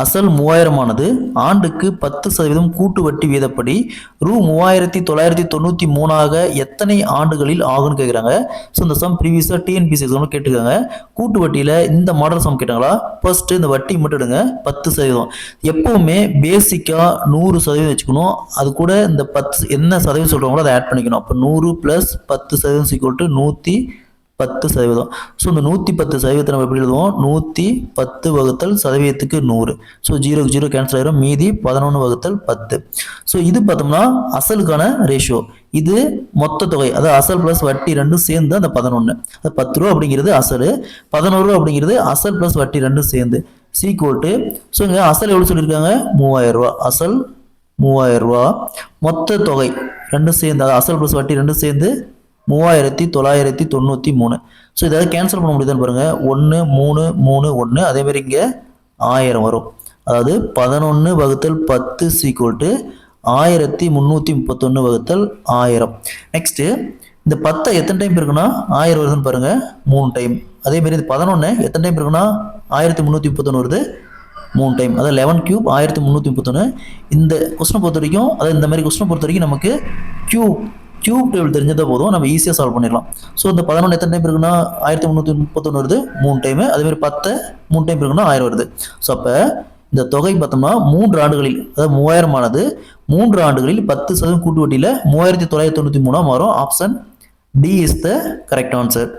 அசல் 3000ஆனது ஆண்டுக்கு 10% கூட்டு வட்டி வீதப்படி ரூ 3993 எத்தனை ஆண்டுகளில் ஆகும்னு கேட்குறாங்க. ஸோ இந்த சம் ப்ரீவியஸாக டிஎன்பிசி எக்ஸாமில் கேட்டுருக்காங்க. கூட்டு வட்டியில் இந்த மாடல் சம் கேட்டாங்களா? ஃபர்ஸ்ட் இந்த வட்டி மட்டும் எடுங்க 10%. எப்பவுமே பேசிக்காக 100% வச்சுக்கணும். அது கூட இந்த 10 என்ன சதவீதம் சொல்கிறாங்களோ அதை ஆட் பண்ணிக்கணும். அப்போ 100 + 10% 110%. ஸோ இந்த 110% நம்ம எப்படி எழுதுவோம்? 110 வகுத்தல் சதவீதத்துக்கு 100. ஸோ 0க்கு 0 கேன்சல் ஆயிரும். மீதி 11/10. ஸோ இது பார்த்தோம்னா அசலுக்கான ரேஷியோ. இது மொத்த தொகை, அதாவது அசல் ப்ளஸ் வட்டி ரெண்டும் சேர்ந்து அந்த 11. அது 10 ரூபா அப்படிங்கிறது அசல், 11 ரூபா அப்படிங்கிறது அசல் ப்ளஸ் வட்டி ரெண்டும் சேர்ந்து சீக்வல்ட்டு. ஸோ இங்கே அசல் எவ்வளோ சொல்லியிருக்காங்க? 3000 ரூபா. அசல் 3000 ரூபா. மொத்த தொகை ரெண்டும் சேர்ந்து, அதாவது அசல் ப்ளஸ் வட்டி ரெண்டும் சேர்ந்து 3993. ஸோ இதாவது கேன்சல் பண்ண முடியுதான்னு பாருங்க. 1 3 3 1. அதே மாதிரி இங்கே 1000 வரும். அதாவது 11/10 = 1331/1000. நெக்ஸ்ட் இந்த 10 எத்தனை டைம் இருக்குன்னா 1000 வருதுன்னு பாருங்க, 3 டைம். அதே மாதிரி இந்த 11 எத்தனை டைம் இருக்குன்னா 1331 வருது, 3 டைம். அதாவது 11³ 1331. இந்த கொஸ்டினை பொறுத்த வரைக்கும், அதாவது இந்த மாதிரி கொஸ்டினை பொறுத்த வரைக்கும் நமக்கு கியூப் டேபிள் தெரிஞ்சதான் போதும், நம்ம ஈஸியாக சால்வ் பண்ணிடலாம். ஸோ இந்த 11 எத்தனை டைம் இருக்குன்னா 1331 வருது, 3 டைமு. அதேமாதிரி 10 3 டைம் இருக்குன்னா 1000 வருது. ஸோ அப்போ இந்த தொகை பார்த்தோம்னா 3 ஆண்டுகளில், அதாவது 3000ஆனது 3 ஆண்டுகளில் 10% கூட்டு வட்டியில் 3993 மாறும். Option D is the correct answer.